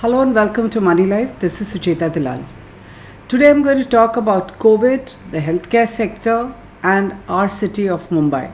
Hello and welcome to Money Life. This is Sucheta Dilal. Today I'm going to talk about COVID, the healthcare sector, and our city of Mumbai.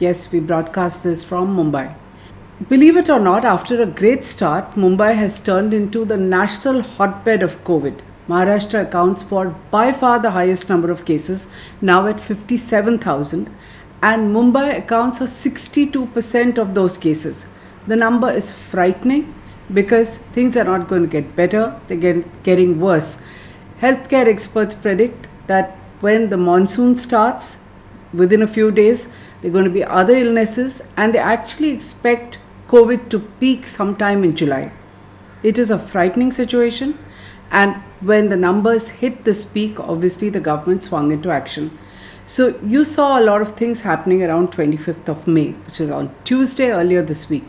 Yes, we broadcast this from Mumbai. Believe it or not, after a great start, Mumbai has turned into the national hotbed of COVID. Maharashtra accounts for by far the highest number of cases, now at 57,000, and Mumbai accounts for 62% of those cases. The number is frightening because things are not going to get better, they're getting worse. Healthcare experts predict that when the monsoon starts, within a few days, there are going to be other illnesses, and they actually expect COVID to peak sometime in July. It is a frightening situation, and when the numbers hit this peak, obviously the government swung into action. So you saw a lot of things happening around 25th of May, which is on Tuesday earlier this week.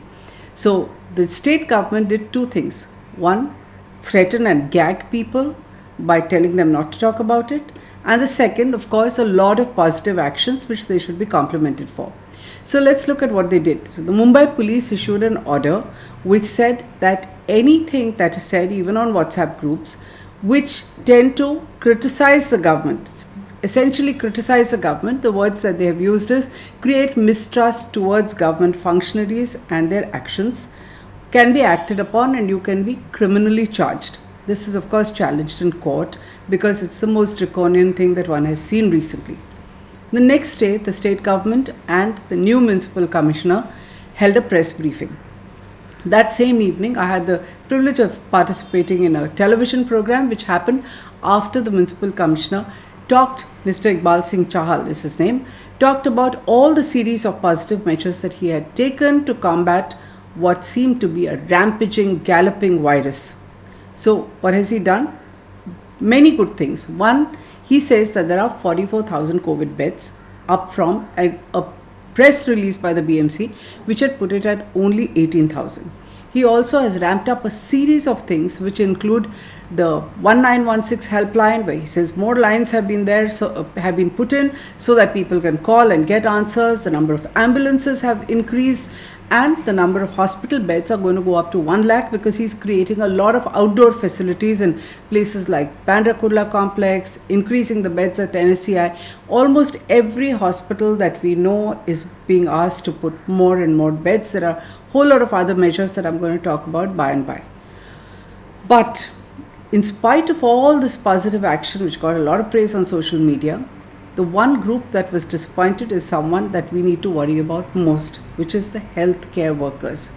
So the state government did two things. One, threaten and gag people by telling them not to talk about it. And the second, of course, a lot of positive actions which they should be complimented for. So let's look at what they did. So the Mumbai police issued an order which said that anything that is said, even on WhatsApp groups, which tend to criticize the government, essentially criticize the government, the words that they have used is create mistrust towards government functionaries and their actions, can be acted upon and you can be criminally charged. This is of course challenged in court because it's the most draconian thing that one has seen recently. The next day, the state government and the new municipal commissioner held a press briefing. That same evening, I had the privilege of participating in a television program which happened after the municipal commissioner Mr. Iqbal Singh Chahal is his name, talked about all the series of positive measures that he had taken to combat what seemed to be a rampaging, galloping virus. So what has he done? Many good things. One, he says that there are 44,000 COVID beds, up from a press release by the BMC, which had put it at only 18,000. He also has ramped up a series of things which include the 1916 helpline, where he says more lines have been put in so that people can call and get answers. The number of ambulances have increased, and the number of hospital beds are going to go up to 1 lakh because he's creating a lot of outdoor facilities in places like Bandra Kurla complex, increasing the beds at NSCI. Almost every hospital that we know is being asked to put more and more beds. There are a whole lot of other measures that I'm going to talk about by and by. But in spite of all this positive action, which got a lot of praise on social media, the one group that was disappointed is someone that we need to worry about most, which is the healthcare workers.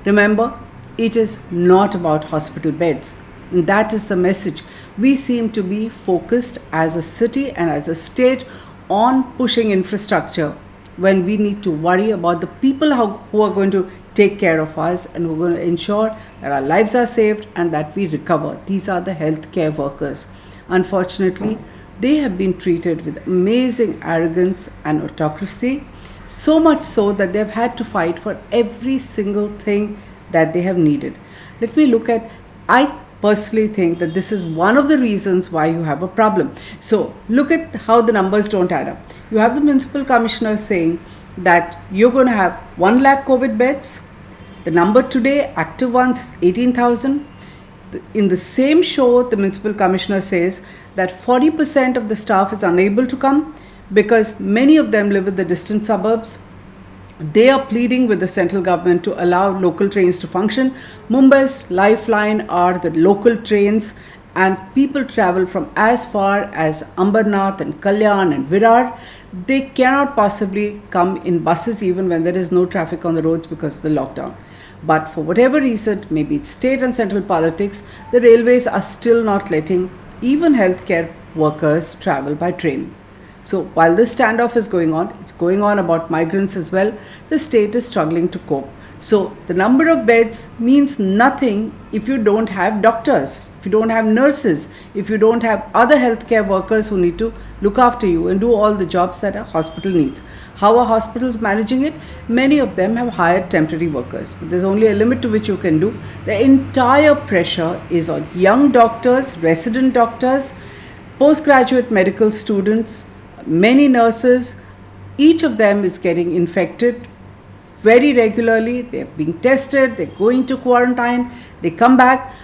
Remember, it is not about hospital beds. And that is the message. We seem to be focused as a city and as a state on pushing infrastructure when we need to worry about the people who are going to take care of us and who are going to ensure that our lives are saved and that we recover. These are the healthcare workers. Unfortunately, they have been treated with amazing arrogance and autocracy, so much so that they've had to fight for every single thing that they have needed. Let me look at, I personally think that this is one of the reasons why you have a problem. So look at how the numbers don't add up. You have the municipal commissioner saying that you're going to have 1 lakh COVID beds. The number today, active ones, 18,000. In the same show, the municipal commissioner says that 40% of the staff is unable to come because many of them live in the distant suburbs. They are pleading with the central government to allow local trains to function. Mumbai's lifeline are the local trains, and people travel from as far as Ambernath and Kalyan and Virar. They cannot possibly come in buses even when there is no traffic on the roads because of the lockdown. But for whatever reason, maybe it's state and central politics, the railways are still not letting even healthcare workers travel by train. So while this standoff is going on, it's going on about migrants as well, the state is struggling to cope. So the number of beds means nothing if you don't have doctors, if you don't have nurses, if you don't have other healthcare workers who need to look after you and do all the jobs that a hospital needs. How are hospitals managing it? Many of them have hired temporary workers, but there's only a limit to which you can do. The entire pressure is on young doctors, resident doctors, postgraduate medical students, many nurses. Each of them is getting infected very regularly. They're being tested, they're going to quarantine, they come back.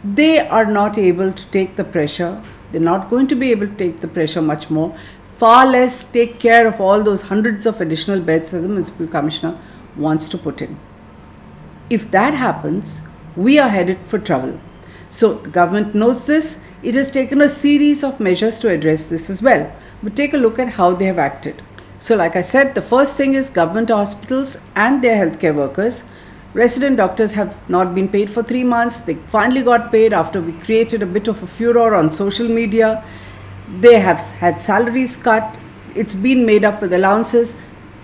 they are not able to take the pressure. They're not going to be able to take the pressure much more, far less take care of all those hundreds of additional beds that the municipal commissioner wants to put in. If that happens, we are headed for trouble. So the government knows this. It has taken a series of measures to address this as well. But take a look at how they have acted. So like I said, the first thing is government hospitals and their healthcare workers. Resident doctors have not been paid for 3 months. They finally got paid after we created a bit of a furor on social media. They have had salaries cut. It's been made up with allowances.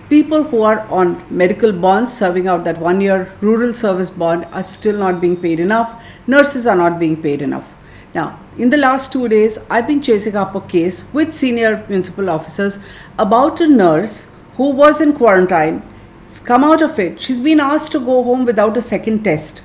People who are on medical bonds, serving out that 1-year rural service bond, are still not being paid enough. Nurses are not being paid enough. Now, in the last 2 days, I've been chasing up a case with senior municipal officers about a nurse who was in quarantine. It's come out of it. She's been asked to go home without a second test.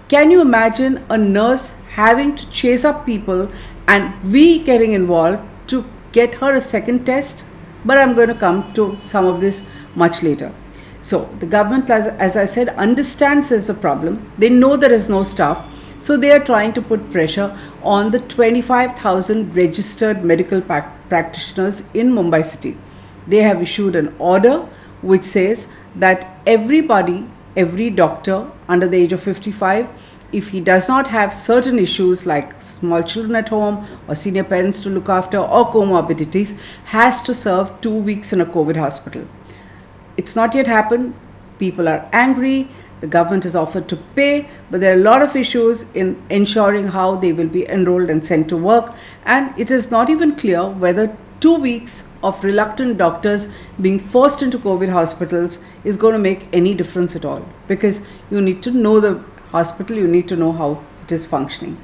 Can you imagine a nurse having to chase up people and we getting involved to get her a second test? But I'm going to come to some of this much later. So the government, as I said, understands there's a problem. They know there is no staff. So they are trying to put pressure on the 25,000 registered medical practitioners in Mumbai city. They have issued an order which says that every doctor under the age of 55, if he does not have certain issues like small children at home or senior parents to look after or comorbidities, has to serve 2 weeks in a COVID hospital. It's not yet happened. People are angry. The government has offered to pay, but there are a lot of issues in ensuring how they will be enrolled and sent to work. And it is not even clear whether 2 weeks of reluctant doctors being forced into COVID hospitals is going to make any difference at all, because you need to know the hospital, you need to know how it is functioning.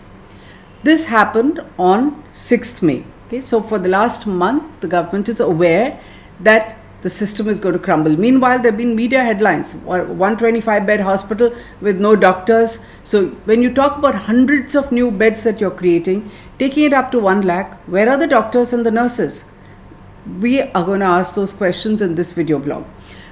This happened on 6th May. Okay, so for the last month, the government is aware that the system is going to crumble. Meanwhile, there have been media headlines, 125-bed hospital with no doctors. So when you talk about hundreds of new beds that you're creating, taking it up to 1 lakh, where are the doctors and the nurses? We are going to ask those questions in this video blog.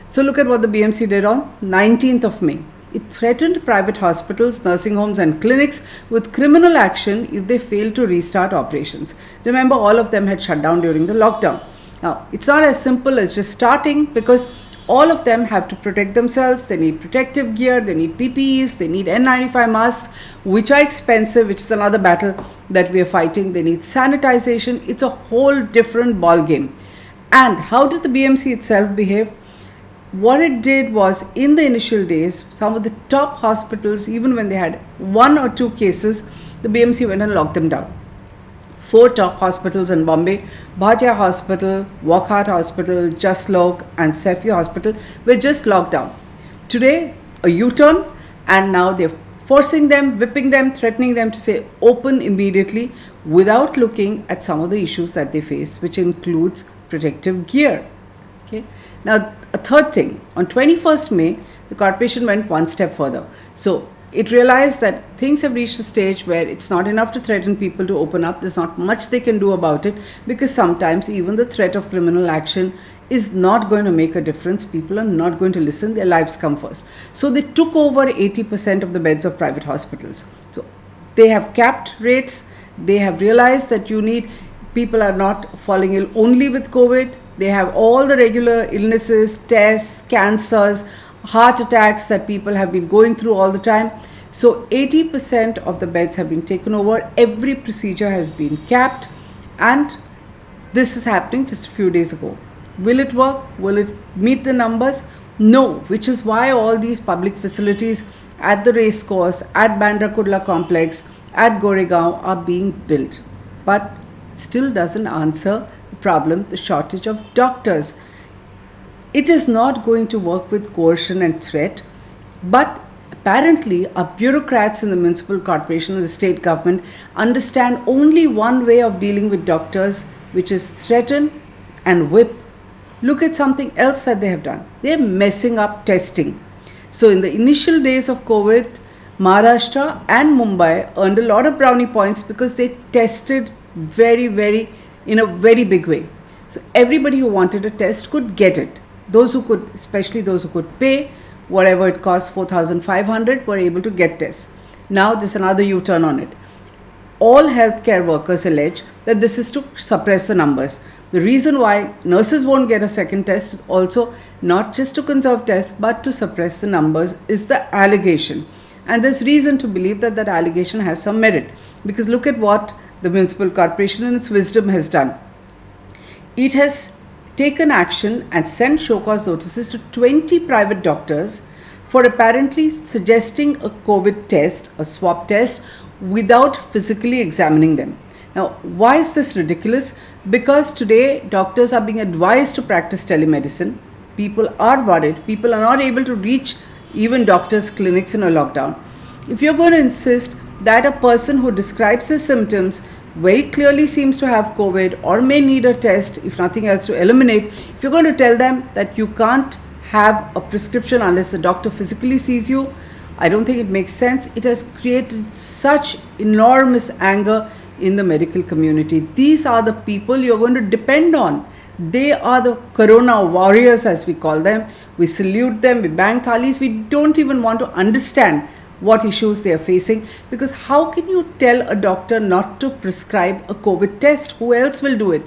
So look at what the BMC did on 19th of May. It threatened private hospitals, nursing homes and clinics with criminal action if they fail to restart operations. Remember, all of them had shut down during the lockdown. Now, it's not as simple as just starting, because all of them have to protect themselves. They need protective gear, they need PPEs, they need N95 masks, which are expensive, which is another battle that we are fighting. They need sanitization. It's a whole different ball game. And how did the BMC itself behave? What it did was, in the initial days, some of the top hospitals, even when they had 1 or 2 cases, the BMC went and locked them down. 4 top hospitals in Bombay, Bhatia Hospital, Wockhardt Hospital, Jaslok and Saifi Hospital were just locked down. Today, a U-turn, and now they're forcing them, whipping them, threatening them to say open immediately without looking at some of the issues that they face, which includes protective gear. Okay. Now, a third thing, on 21st May, the corporation went one step further. So it realized that things have reached a stage where it's not enough to threaten people to open up. There's not much they can do about it, because sometimes even the threat of criminal action is not going to make a difference. People are not going to listen. Their lives come first. So they took over 80% of the beds of private hospitals. So they have capped rates. They have realized that people are not falling ill only with COVID. They have all the regular illnesses, tests, cancers, heart attacks that people have been going through all the time. So 80% of the beds have been taken over. Every procedure has been capped, and this is happening just a few days ago. Will it work? Will it meet the numbers? No, which is why all these public facilities at the race course, at Bandra Kurla complex, at Goregaon are being built. But it still doesn't answer the problem, the shortage of doctors. It is not going to work with coercion and threat, but apparently our bureaucrats in the municipal corporation and the state government understand only one way of dealing with doctors, which is threaten and whip. Look at something else that they have done. They're messing up testing. So in the initial days of COVID, Maharashtra and Mumbai earned a lot of brownie points because they tested in a very big way. So everybody who wanted a test could get it. Those who could, especially those who could pay whatever it cost, 4,500, were able to get tests. Now there's another U-turn on it. All healthcare workers allege that this is to suppress the numbers. The reason why nurses won't get a second test is also not just to conserve tests but to suppress the numbers is the allegation. And there's reason to believe that that allegation has some merit, because look at what the municipal corporation in its wisdom has done. It has taken action and sent show cause notices to 20 private doctors for apparently suggesting a COVID test, a swab test, without physically examining them. Now, why is this ridiculous? Because today doctors are being advised to practice telemedicine. People are worried. People are not able to reach even doctors' clinics in a lockdown. If you're going to insist that a person who describes his symptoms very clearly seems to have COVID or may need a test, if nothing else, to eliminate, if you're going to tell them that you can't have a prescription unless the doctor physically sees you, I don't think it makes sense. It has created such enormous anger in the medical community. These are the people you're going to depend on. They are the corona warriors, as we call them. We salute them, we bang thalis. We don't even want to understand what issues they are facing, because how can you tell a doctor not to prescribe a COVID test? Who else will do it?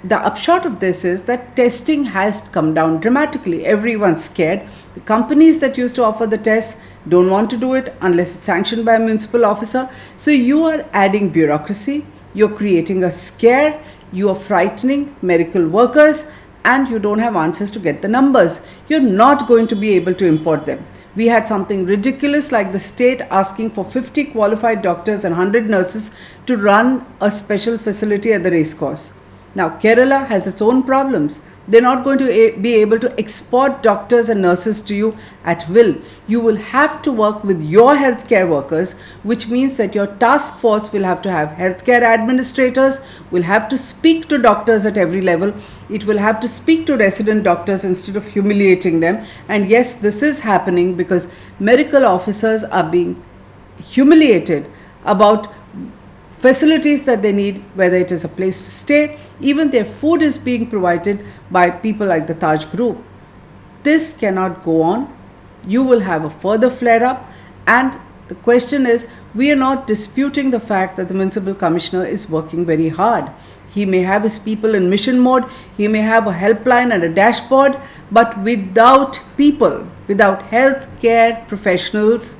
The upshot of this is that testing has come down dramatically. Everyone's scared. The companies that used to offer the tests don't want to do it unless it's sanctioned by a municipal officer. So you are adding bureaucracy, you're creating a scare, you are frightening medical workers, and you don't have answers to get the numbers. You're not going to be able to import them. We had something ridiculous like the state asking for 50 qualified doctors and 100 nurses to run a special facility at the racecourse. Now, Kerala has its own problems. They're not going to be able to export doctors and nurses to you at will. You will have to work with your healthcare workers, which means that your task force will have to have healthcare administrators, will have to speak to doctors at every level. It will have to speak to resident doctors instead of humiliating them. And yes, this is happening because medical officers are being humiliated about facilities that they need, whether it is a place to stay, even their food is being provided by people like the Taj Group. This cannot go on. You will have a further flare up, and the question is, we are not disputing the fact that the municipal commissioner is working very hard. He may have his people in mission mode, he may have a helpline and a dashboard, but without people, without healthcare professionals,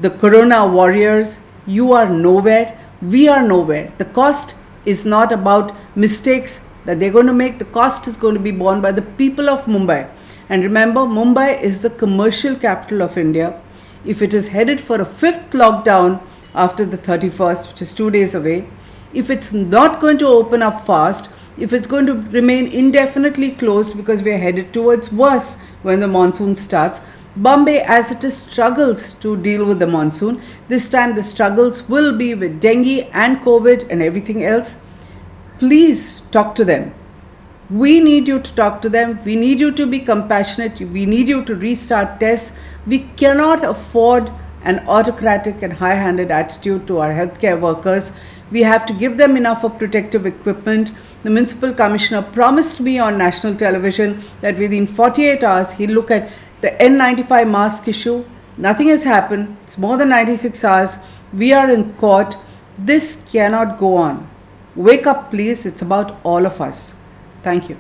the corona warriors, you are nowhere. We are nowhere. The cost is not about mistakes that they're going to make. The cost is going to be borne by the people of Mumbai. And remember, Mumbai is the commercial capital of India. If it is headed for a fifth lockdown after the 31st, which is 2 days away, if it's not going to open up fast, if it's going to remain indefinitely closed because we are headed towards worse when the monsoon starts, Bombay, as it is, struggles to deal with the monsoon. This time the struggles will be with dengue and COVID and everything else. Please talk to them. We need you to talk to them. We need you to be compassionate. We need you to restart tests. We cannot afford an autocratic and high-handed attitude to our healthcare workers. We have to give them enough of protective equipment. The municipal commissioner promised me on national television that within 48 hours he'll look at the N95 mask issue. Nothing has happened. It's more than 96 hours. We are in court. This cannot go on. Wake up, please. It's about all of us. Thank you.